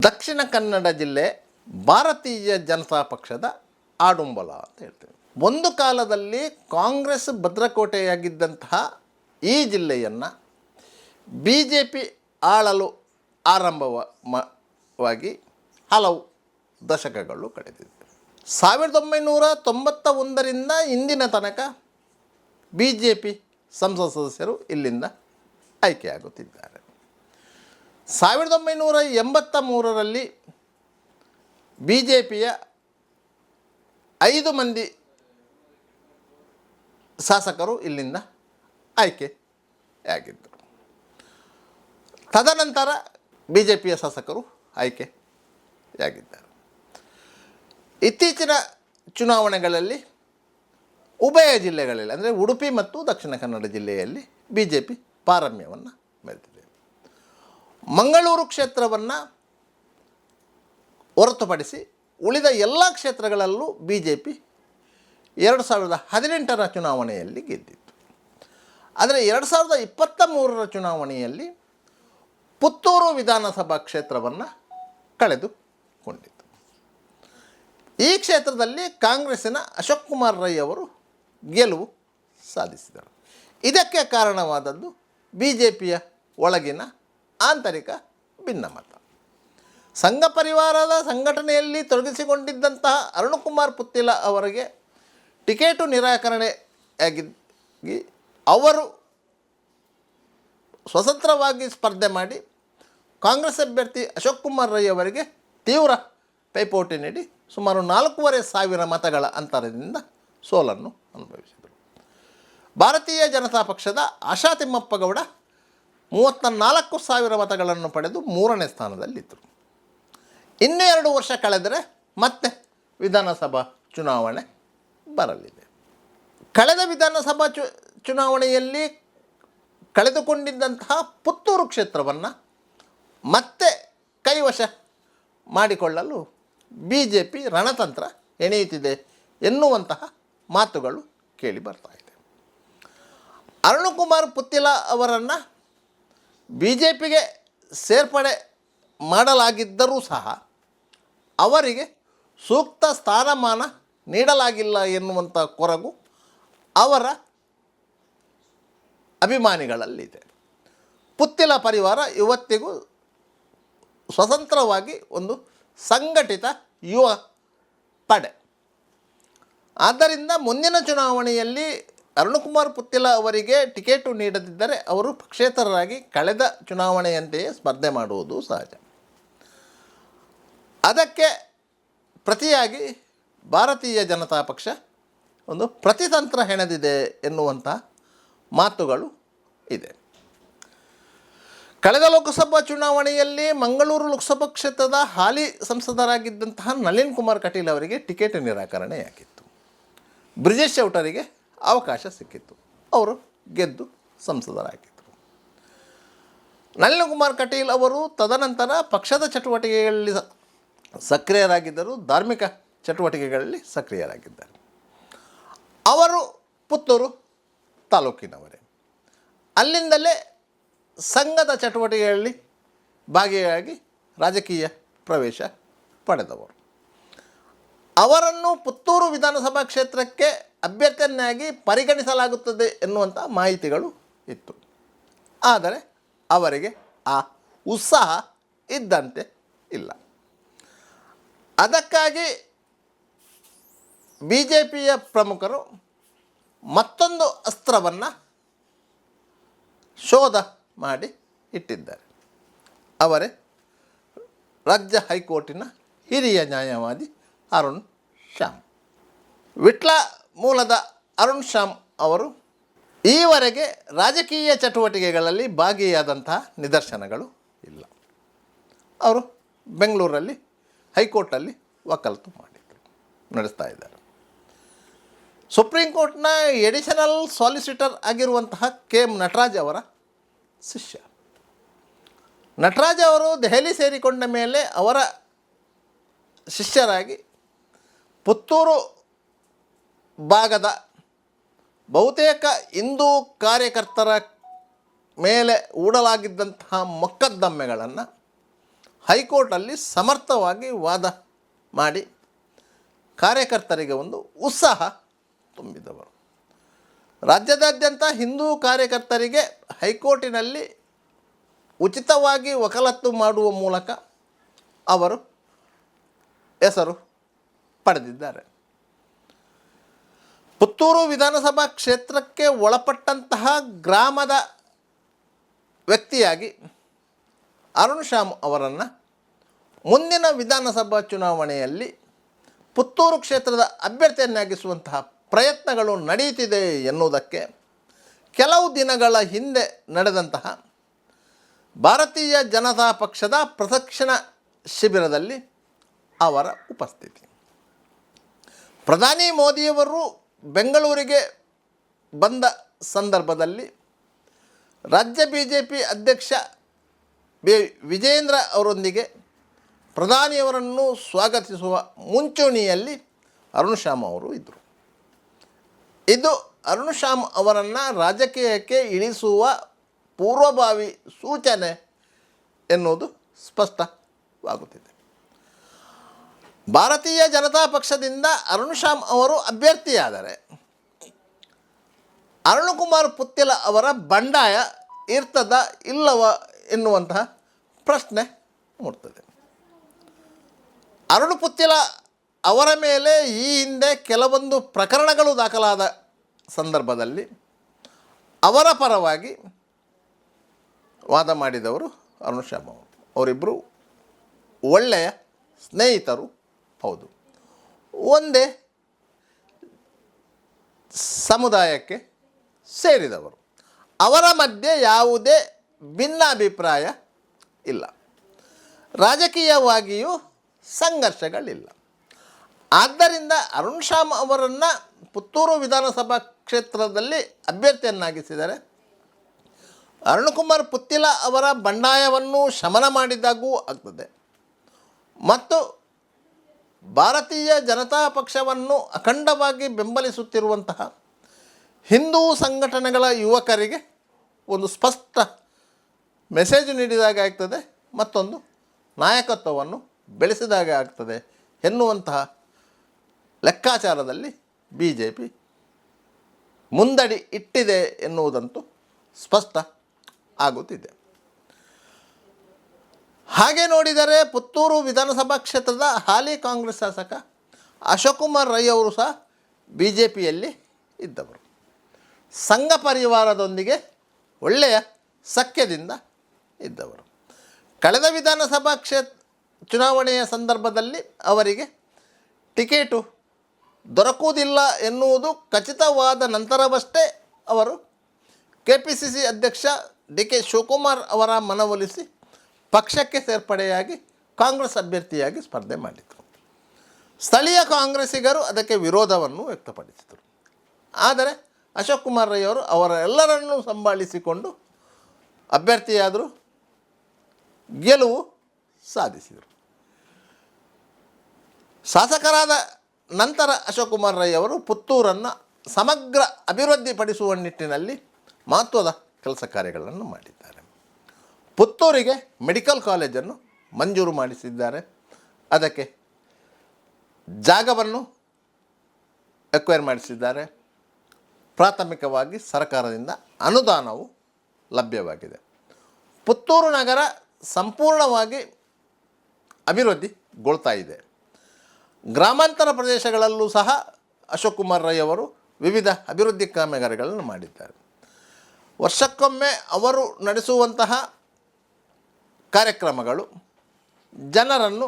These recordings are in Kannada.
ದಕ್ಷಿಣ ಕನ್ನಡ ಜಿಲ್ಲೆ ಭಾರತೀಯ ಜನತಾ ಪಕ್ಷದ ಆಡುಂಬಲ ಅಂತ ಹೇಳ್ತೇವೆ. ಒಂದು ಕಾಲದಲ್ಲಿ ಕಾಂಗ್ರೆಸ್ ಭದ್ರಕೋಟೆಯಾಗಿದ್ದಂತಹ ಈ ಜಿಲ್ಲೆಯನ್ನು ಬಿ ಜೆ ಪಿ ಆಳಲು ಆರಂಭವಾಗಿ ಹಲವು ದಶಕಗಳು ಕಳೆದಿದೆ. 1991ರಿಂದ ಇಂದಿನ ತನಕ ಬಿ ಜೆ ಪಿ ಸಂಸತ್ ಸದಸ್ಯರು ಇಲ್ಲಿಂದ ಆಯ್ಕೆಯಾಗುತ್ತಿದ್ದಾರೆ. 1983ರಲ್ಲಿ ಬಿ ಜೆ ಪಿಯ 5 ಮಂದಿ ಶಾಸಕರು ಇಲ್ಲಿಂದ ಆಯ್ಕೆಯಾಗಿದ್ದರು. ತದನಂತರ ಬಿ ಜೆ ಪಿಯ ಶಾಸಕರು ಆಯ್ಕೆಯಾಗಿದ್ದಾರೆ. ಇತ್ತೀಚಿನ ಚುನಾವಣೆಗಳಲ್ಲಿ ಉಭಯ ಜಿಲ್ಲೆಗಳಲ್ಲಿ ಅಂದರೆ ಉಡುಪಿ ಮತ್ತು ದಕ್ಷಿಣ ಕನ್ನಡ ಜಿಲ್ಲೆಯಲ್ಲಿ ಬಿ ಜೆ ಪಿ ಪಾರಮ್ಯವನ್ನು ಮೆರೆದಿದೆ. ಮಂಗಳೂರು ಕ್ಷೇತ್ರವನ್ನು ಹೊರತುಪಡಿಸಿ ಉಳಿದ ಎಲ್ಲ ಕ್ಷೇತ್ರಗಳಲ್ಲೂ ಬಿ ಜೆ ಪಿ 2018ರ ಚುನಾವಣೆಯಲ್ಲಿ ಗೆದ್ದಿತ್ತು. ಆದರೆ 2023ರ ಚುನಾವಣೆಯಲ್ಲಿ ಪುತ್ತೂರು ವಿಧಾನಸಭಾ ಕ್ಷೇತ್ರವನ್ನು ಕಳೆದುಕೊಂಡಿತು. ಈ ಕ್ಷೇತ್ರದಲ್ಲಿ ಕಾಂಗ್ರೆಸ್ಸಿನ ಅಶೋಕ್ ಕುಮಾರ್ ರೈ ಅವರು ಗೆಲುವು ಸಾಧಿಸಿದರು. ಇದಕ್ಕೆ ಕಾರಣವಾದದ್ದು ಬಿ ಜೆ ಪಿಯ ಒಳಗಿನ ಆಂತರಿಕ ಭಿನ್ನಮತ. ಸಂಘ ಪರಿವಾರದ ಸಂಘಟನೆಯಲ್ಲಿ ತೊಡಗಿಸಿಕೊಂಡಿದ್ದಂತಹ ಅರುಣಕುಮಾರ್ ಪುತ್ತಿಲ ಅವರಿಗೆ ಟಿಕೆಟು ನಿರಾಕರಣೆಯಾಗಿ ಅವರು ಸ್ವತಂತ್ರವಾಗಿ ಸ್ಪರ್ಧೆ ಮಾಡಿ ಕಾಂಗ್ರೆಸ್ ಅಭ್ಯರ್ಥಿ ಅಶೋಕ್ ಕುಮಾರ್ ರೈ ಅವರಿಗೆ ತೀವ್ರ ಪೈಪೋಟಿ ನೀಡಿ ಸುಮಾರು 4,500 ಮತಗಳ ಅಂತರದಿಂದ ಸೋಲನ್ನು ಅನುಭವಿಸಿದರು. ಭಾರತೀಯ ಜನತಾ ಪಕ್ಷದ ಆಶಾ ತಿಮ್ಮಪ್ಪ ಗೌಡ 34,000 ಮತಗಳನ್ನು ಪಡೆದು 3ನೇ ಸ್ಥಾನದಲ್ಲಿದ್ದರು. ಇನ್ನೂ 2 ವರ್ಷ ಕಳೆದರೆ ಮತ್ತೆ ವಿಧಾನಸಭಾ ಚುನಾವಣೆ ಬರಲಿದೆ. ಕಳೆದ ವಿಧಾನಸಭಾ ಚುನಾವಣೆಯಲ್ಲಿ ಕಳೆದುಕೊಂಡಿದ್ದಂತಹ ಪುತ್ತೂರು ಕ್ಷೇತ್ರವನ್ನು ಮತ್ತೆ ಕೈವಶ ಮಾಡಿಕೊಳ್ಳಲು ಬಿ ಜೆ ಪಿ ರಣತಂತ್ರ ಎಣೆಯುತ್ತಿದೆ ಎನ್ನುವಂತಹ ಮಾತುಗಳು ಕೇಳಿ ಬರ್ತಾ ಇದೆ. ಅರುಣಕುಮಾರ್ ಪುತ್ತಿಲ ಅವರನ್ನು ಬಿ ಜೆ ಪಿಗೆ ಸೇರ್ಪಡೆ ಮಾಡಲಾಗಿದ್ದರೂ ಸಹ ಅವರಿಗೆ ಸೂಕ್ತ ಸ್ಥಾನಮಾನ ನೀಡಲಾಗಿಲ್ಲ ಎನ್ನುವಂಥ ಕೊರಗು ಅವರ ಅಭಿಮಾನಿಗಳಲ್ಲಿದೆ. ಪುತ್ತಿಲ ಪರಿವಾರ ಇವತ್ತಿಗೂ ಸ್ವತಂತ್ರವಾಗಿ ಒಂದು ಸಂಘಟಿತ ಯುವ ಪಡೆ. ಆದ್ದರಿಂದ ಮುಂದಿನ ಚುನಾವಣೆಯಲ್ಲಿ ಅರುಣಕುಮಾರ್ ಪುತ್ತಿಲ ಅವರಿಗೆ ಟಿಕೆಟು ನೀಡದಿದ್ದರೆ ಅವರು ಪಕ್ಷೇತರರಾಗಿ ಕಳೆದ ಚುನಾವಣೆಯಂತೆಯೇ ಸ್ಪರ್ಧೆ ಮಾಡುವುದು ಸಹಜ. ಅದಕ್ಕೆ ಪ್ರತಿಯಾಗಿ ಭಾರತೀಯ ಜನತಾ ಪಕ್ಷ ಒಂದು ಪ್ರತಿತಂತ್ರ ಹೆಣೆದಿದೆ ಎನ್ನುವಂಥ ಮಾತುಗಳು ಇದೆ. ಕಳೆದ ಲೋಕಸಭಾ ಚುನಾವಣೆಯಲ್ಲಿ ಮಂಗಳೂರು ಲೋಕಸಭಾ ಕ್ಷೇತ್ರದ ಹಾಲಿ ಸಂಸದರಾಗಿದ್ದಂತಹ ನಳಿನ್ ಕುಮಾರ್ ಕಟೀಲ್ ಅವರಿಗೆ ಟಿಕೆಟ್ ನಿರಾಕರಣೆಯಾಗಿತ್ತು. ಬ್ರಿಜೇಶ್ ಚೌಟರಿಗೆ ಅವಕಾಶ ಸಿಕ್ಕಿತ್ತು. ಅವರು ಗೆದ್ದು ಸಂಸದರಾಗಿದ್ದರು. ನಳಿನ್ ಕುಮಾರ್ ಕಟೀಲ್ ಅವರು ತದನಂತರ ಪಕ್ಷದ ಚಟುವಟಿಕೆಗಳಲ್ಲಿ ಸಕ್ರಿಯರಾಗಿದ್ದರು, ಧಾರ್ಮಿಕ ಚಟುವಟಿಕೆಗಳಲ್ಲಿ ಸಕ್ರಿಯರಾಗಿದ್ದಾರೆ. ಅವರು ಪುತ್ತೂರು ತಾಲೂಕಿನವರೇ. ಅಲ್ಲಿಂದಲೇ ಸಂಘದ ಚಟುವಟಿಕೆಗಳಲ್ಲಿ ಭಾಗಿಯಾಗಿ ರಾಜಕೀಯ ಪ್ರವೇಶ ಪಡೆದವರು. ಅವರನ್ನು ಪುತ್ತೂರು ವಿಧಾನಸಭಾ ಕ್ಷೇತ್ರಕ್ಕೆ ಅಭ್ಯರ್ಥಿಯನ್ನಾಗಿ ಪರಿಗಣಿಸಲಾಗುತ್ತದೆ ಎನ್ನುವಂಥ ಮಾಹಿತಿಗಳು ಇತ್ತು. ಆದರೆ ಅವರಿಗೆ ಆ ಉತ್ಸಾಹ ಇದ್ದಂತೆ ಇಲ್ಲ. ಅದಕ್ಕಾಗಿ ಬಿ ಜೆ ಪಿಯ ಪ್ರಮುಖರು ಮತ್ತೊಂದು ಅಸ್ತ್ರವನ್ನು ಶೋಧ ಮಾಡಿ ಇಟ್ಟಿದ್ದಾರೆ. ಅವರೇ ರಾಜ್ಯ ಹೈಕೋರ್ಟಿನ ಹಿರಿಯ ನ್ಯಾಯವಾದಿ ಅರುಣ್ ಶ್ಯಾಮ್. ವಿಟ್ಲ ಮೂಲದ ಅರುಣ್ ಶ್ಯಾಮ್ ಅವರು ಈವರೆಗೆ ರಾಜಕೀಯ ಚಟುವಟಿಕೆಗಳಲ್ಲಿ ಭಾಗಿಯಾದಂತಹ ನಿದರ್ಶನಗಳು ಇಲ್ಲ. ಅವರು ಬೆಂಗಳೂರಲ್ಲಿ ಹೈಕೋರ್ಟಲ್ಲಿ ವಕಾಲತು ನಡೆಸ್ತಾ ಇದ್ದಾರೆ. ಸುಪ್ರೀಂ ಕೋರ್ಟ್ನ ಎಡಿಷನಲ್ ಸಾಲಿಸಿಟರ್ ಆಗಿರುವಂತಹ ಕೆ ಎಂ ನಟರಾಜ್ ಅವರ ಶಿಷ್ಯ. ನಟರಾಜ್ ಅವರು ದೆಹಲಿ ಸೇರಿಕೊಂಡ ಮೇಲೆ ಅವರ ಶಿಷ್ಯರಾಗಿ ಪುತ್ತೂರು ಭಾಗದ ಬಹುತೇಕ ಹಿಂದೂ ಕಾರ್ಯಕರ್ತರ ಮೇಲೆ ಹೂಡಲಾಗಿದ್ದಂತಹ ಮೊಕದ್ದಮೆಗಳನ್ನು ಹೈಕೋರ್ಟಲ್ಲಿ ಸಮರ್ಥವಾಗಿ ವಾದ ಮಾಡಿ ಕಾರ್ಯಕರ್ತರಿಗೆ ಒಂದು ಉತ್ಸಾಹ ತುಂಬಿದವರು. ರಾಜ್ಯದಾದ್ಯಂತ ಹಿಂದೂ ಕಾರ್ಯಕರ್ತರಿಗೆ ಹೈಕೋರ್ಟಿನಲ್ಲಿ ಉಚಿತವಾಗಿ ವಕಾಲತ್ತು ಮಾಡುವ ಮೂಲಕ ಅವರು ಹೆಸರು ಪಡೆದಿದ್ದಾರೆ. ಪುತ್ತೂರು ವಿಧಾನಸಭಾ ಕ್ಷೇತ್ರಕ್ಕೆ ಒಳಪಟ್ಟಂತಹ ಗ್ರಾಮದ ವ್ಯಕ್ತಿಯಾಗಿ ಅರುಣ್ ಶ್ಯಾಮ್ ಅವರನ್ನು ಮುಂದಿನ ವಿಧಾನಸಭಾ ಚುನಾವಣೆಯಲ್ಲಿ ಪುತ್ತೂರು ಕ್ಷೇತ್ರದ ಅಭ್ಯರ್ಥಿಯನ್ನಾಗಿಸುವಂತಹ ಪ್ರಯತ್ನಗಳು ನಡೆಯುತ್ತಿದೆ ಎನ್ನುವುದಕ್ಕೆ ಕೆಲವು ದಿನಗಳ ಹಿಂದೆ ನಡೆದಂತಹ ಭಾರತೀಯ ಜನತಾ ಪಕ್ಷದ ಪ್ರದಕ್ಷಿಣ ಶಿಬಿರದಲ್ಲಿ ಅವರ ಉಪಸ್ಥಿತಿ. ಪ್ರಧಾನಿ ಮೋದಿಯವರು ಬೆಂಗಳೂರಿಗೆ ಬಂದ ಸಂದರ್ಭದಲ್ಲಿ ರಾಜ್ಯ BJP ಅಧ್ಯಕ್ಷ ವಿಜೇಂದ್ರ ಅವರೊಂದಿಗೆ ಪ್ರಧಾನಿಯವರನ್ನು ಸ್ವಾಗತಿಸುವ ಮುಂಚೂಣಿಯಲ್ಲಿ ಅರುಣ್ ಶ್ಯಾಮ್ ಅವರು ಇದ್ದರು. ಇದು ಅರುಣ್ ಶ್ಯಾಮ್ ಅವರನ್ನು ರಾಜಕೀಯಕ್ಕೆ ಇಳಿಸುವ ಪೂರ್ವಭಾವಿ ಸೂಚನೆ ಎನ್ನುವುದು ಸ್ಪಷ್ಟವಾಗುತ್ತಿದೆ. ಭಾರತೀಯ ಜನತಾ ಪಕ್ಷದಿಂದ ಅರುಣ್ ಶ್ಯಾಮ್ ಅವರು ಅಭ್ಯರ್ಥಿಯಾದರೆ ಅರುಣಕುಮಾರ್ ಪುತ್ತಿಲ ಅವರ ಬಂಡಾಯ ಇರ್ತದ ಇಲ್ಲವ ಎನ್ನುವಂತಹ ಪ್ರಶ್ನೆ ಮೂಡ್ತದೆ. ಅರುಣ್ ಪುತ್ತಿಲ ಅವರ ಮೇಲೆ ಈ ಹಿಂದೆ ಕೆಲವೊಂದು ಪ್ರಕರಣಗಳು ದಾಖಲಾದ ಸಂದರ್ಭದಲ್ಲಿ ಅವರ ಪರವಾಗಿ ವಾದ ಮಾಡಿದವರು ಅರುಣ್ ಶ್ಯಾಮ್ ಅವರು. ಅವರಿಬ್ಬರು ಒಳ್ಳೆಯ ಸ್ನೇಹಿತರು ಹೌದು, ಒಂದೇ ಸಮುದಾಯಕ್ಕೆ ಸೇರಿದವರು. ಅವರ ಮಧ್ಯೆ ಯಾವುದೇ ಭಿನ್ನಾಭಿಪ್ರಾಯ ಇಲ್ಲ, ರಾಜಕೀಯವಾಗಿಯೂ ಸಂಘರ್ಷಗಳಿಲ್ಲ. ಆದ್ದರಿಂದ ಅರುಣ್ ಶ್ಯಾಮ್ ಅವರನ್ನು ಪುತ್ತೂರು ವಿಧಾನಸಭಾ ಕ್ಷೇತ್ರದಲ್ಲಿ ಅಭ್ಯರ್ಥಿಯನ್ನಾಗಿಸಿದರೆ ಅರುಣಕುಮಾರ್ ಪುತ್ತಿಲ ಅವರ ಬಂಡಾಯವನ್ನು ಶಮನ ಮಾಡಿದಾಗೂ ಆಗ್ತದೆ ಮತ್ತು ಭಾರತೀಯ ಜನತಾ ಪಕ್ಷವನ್ನು ಅಖಂಡವಾಗಿ ಬೆಂಬಲಿಸುತ್ತಿರುವಂತಹ ಹಿಂದೂ ಸಂಘಟನೆಗಳ ಯುವಕರಿಗೆ ಒಂದು ಸ್ಪಷ್ಟ ಮೆಸೇಜ್ ನೀಡಿದಾಗ ಆಗ್ತದೆ, ಮತ್ತೊಂದು ನಾಯಕತ್ವವನ್ನು ಬೆಳೆಸಿದಾಗ ಆಗ್ತದೆ ಎನ್ನುವಂತಹ ಲೆಕ್ಕಾಚಾರದಲ್ಲಿ BJP ಮುಂದಡಿ ಇಟ್ಟಿದೆ ಎನ್ನುವುದಂತೂ ಸ್ಪಷ್ಟ ಆಗುತ್ತಿದೆ. ಹಾಗೆ ನೋಡಿದರೆ ಪುತ್ತೂರು ವಿಧಾನಸಭಾ ಕ್ಷೇತ್ರದ ಹಾಲಿ ಕಾಂಗ್ರೆಸ್ ಶಾಸಕ ಅಶೋಕ್ ಕುಮಾರ್ ರೈ ಅವರು ಸಹ BJPಯಲ್ಲಿ ಇದ್ದವರು. ಸಂಘ ಪರಿವಾರದೊಂದಿಗೆ ಒಳ್ಳೆಯ ಸಖ್ಯದಿಂದ ಇದ್ದವರು. ಕಳೆದ ವಿಧಾನಸಭಾ ಚುನಾವಣೆಯ ಸಂದರ್ಭದಲ್ಲಿ ಅವರಿಗೆ ಟಿಕೆಟು ದೊರಕುವುದಿಲ್ಲ ಎನ್ನುವುದು ಖಚಿತವಾದ ನಂತರವಷ್ಟೇ ಅವರು KPCC ಅಧ್ಯಕ್ಷ DK ಶಿವಕುಮಾರ್ ಅವರ ಮನವೊಲಿಸಿ ಪಕ್ಷಕ್ಕೆ ಸೇರ್ಪಡೆಯಾಗಿ ಕಾಂಗ್ರೆಸ್ ಅಭ್ಯರ್ಥಿಯಾಗಿ ಸ್ಪರ್ಧೆ ಮಾಡಿದರು. ಸ್ಥಳೀಯ ಕಾಂಗ್ರೆಸ್ಸಿಗರು ಅದಕ್ಕೆ ವಿರೋಧವನ್ನು ವ್ಯಕ್ತಪಡಿಸಿದರು. ಆದರೆ ಅಶೋಕ್ ಕುಮಾರ್ ರೈ ಅವರು ಅವರೆಲ್ಲರನ್ನೂ ಸಂಭಾಳಿಸಿಕೊಂಡು ಅಭ್ಯರ್ಥಿಯಾದರು, ಗೆಲುವು ಸಾಧಿಸಿದರು. ಶಾಸಕರಾದ ನಂತರ ಅಶೋಕ್ ಕುಮಾರ್ ರೈ ಅವರು ಪುತ್ತೂರನ್ನು ಸಮಗ್ರ ಅಭಿವೃದ್ಧಿಪಡಿಸುವ ನಿಟ್ಟಿನಲ್ಲಿ ಮಹತ್ವದ ಕೆಲಸ ಕಾರ್ಯಗಳನ್ನು ಮಾಡಿದ್ದಾರೆ. ಪುತ್ತೂರಿಗೆ ಮೆಡಿಕಲ್ ಕಾಲೇಜನ್ನು ಮಂಜೂರು ಮಾಡಿಸಿದ್ದಾರೆ. ಅದಕ್ಕೆ ಜಾಗವನ್ನು ಎಕ್ವೈರ್ ಮಾಡಿಸಿದ್ದಾರೆ. ಪ್ರಾಥಮಿಕವಾಗಿ ಸರ್ಕಾರದಿಂದ ಅನುದಾನವು ಲಭ್ಯವಾಗಿದೆ. ಪುತ್ತೂರು ನಗರ ಸಂಪೂರ್ಣವಾಗಿ ಅಭಿವೃದ್ಧಿಗೊಳ್ತಾ ಇದೆ. ಗ್ರಾಮಾಂತರ ಪ್ರದೇಶಗಳಲ್ಲೂ ಸಹ ಅಶೋಕ್ ಕುಮಾರ್ ರೈ ಅವರು ವಿವಿಧ ಅಭಿವೃದ್ಧಿ ಕಾಮಗಾರಿಗಳನ್ನು ಮಾಡಿದ್ದಾರೆ. ವರ್ಷಕ್ಕೊಮ್ಮೆ ಅವರು ನಡೆಸುವಂತಹ ಕಾರ್ಯಕ್ರಮಗಳು ಜನರನ್ನು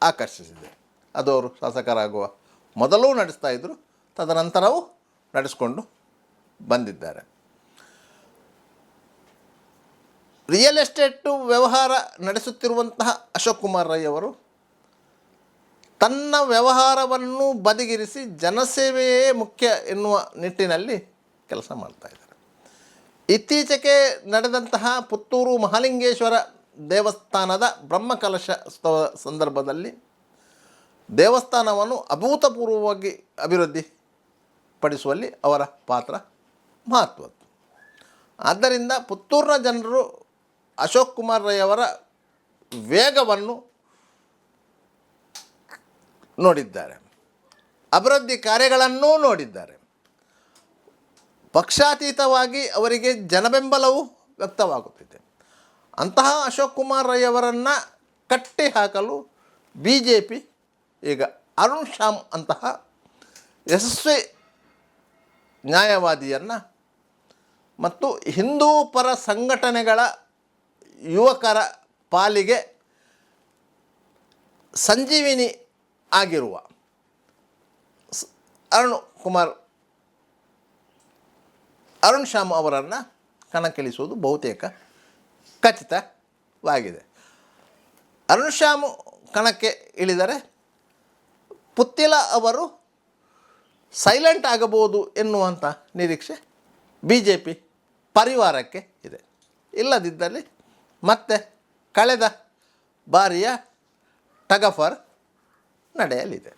ಆಕರ್ಷಿಸಿದೆ. ಅದು ಅವರು ಶಾಸಕರಾಗುವ ಮೊದಲೂ ನಡೆಸ್ತಾ ಇದ್ದರು, ತದನಂತರವೂ ನಡೆಸಿಕೊಂಡು ಬಂದಿದ್ದಾರೆ. ರಿಯಲ್ ಎಸ್ಟೇಟು ವ್ಯವಹಾರ ನಡೆಸುತ್ತಿರುವಂತಹ ಅಶೋಕ್ ಕುಮಾರ್ ರೈ ಅವರು ತನ್ನ ವ್ಯವಹಾರವನ್ನು ಬದಿಗಿರಿಸಿ ಜನಸೇವೆಯೇ ಮುಖ್ಯ ಎನ್ನುವ ನಿಟ್ಟಿನಲ್ಲಿ ಕೆಲಸ ಮಾಡ್ತಾ ಇದ್ದಾರೆ. ಇತ್ತೀಚೆಗೆ ನಡೆದಂತಹ ಪುತ್ತೂರು ಮಹಾಲಿಂಗೇಶ್ವರ ದೇವಸ್ಥಾನದ ಬ್ರಹ್ಮಕಲಶೋತ್ಸವ ಸಂದರ್ಭದಲ್ಲಿ ದೇವಸ್ಥಾನವನ್ನು ಅಭೂತಪೂರ್ವವಾಗಿ ಅಭಿವೃದ್ಧಿಪಡಿಸುವಲ್ಲಿ ಅವರ ಪಾತ್ರ ಮಹತ್ವದ್ದು. ಆದ್ದರಿಂದ ಪುತ್ತೂರಿನ ಜನರು ಅಶೋಕ್ ಕುಮಾರ್ ರೈ ಅವರ ವೇಗವನ್ನು ನೋಡಿದ್ದಾರೆ, ಅಭಿವೃದ್ಧಿ ಕಾರ್ಯಗಳನ್ನೂ ನೋಡಿದ್ದಾರೆ. ಪಕ್ಷಾತೀತವಾಗಿ ಅವರಿಗೆ ಜನಬೆಂಬಲವೂ ವ್ಯಕ್ತವಾಗುತ್ತಿದೆ. ಅಂತಹ ಅಶೋಕ್ ಕುಮಾರ್ ರೈ ಅವರನ್ನು ಕಟ್ಟಿ ಹಾಕಲು ಬಿ ಜೆ ಪಿ ಈಗ ಅರುಣ್ ಶ್ಯಾಮ್ ಅಂತಹ ಯಶಸ್ವಿ ನ್ಯಾಯವಾದಿಯನ್ನು ಮತ್ತು ಹಿಂದೂ ಪರ ಸಂಘಟನೆಗಳ ಯುವಕರ ಪಾಲಿಗೆ ಸಂಜೀವಿನಿ ಆಗಿರುವ ಅರುಣ್ ಶ್ಯಾಮ್ ಅವರನ್ನು ಕಣಕ್ಕಿಳಿಸುವುದು ಬಹುತೇಕ ಖಚಿತವಾಗಿದೆ. ಅರುಣ್ ಶ್ಯಾಮ್ ಕಣಕ್ಕೆ ಇಳಿದರೆ ಪುತ್ತಿಲ ಅವರು ಸೈಲೆಂಟ್ ಆಗಬಹುದು ಎನ್ನುವಂಥ ನಿರೀಕ್ಷೆ ಬಿ ಜೆ ಪಿ ಪರಿವಾರಕ್ಕೆ ಇದೆ. ಇಲ್ಲದಿದ್ದಲ್ಲಿ ಮತ್ತೆ ಕಳೆದ ಬಾರಿಯ ಟಗಫರ್ ನಡೆಯಲಿದೆ.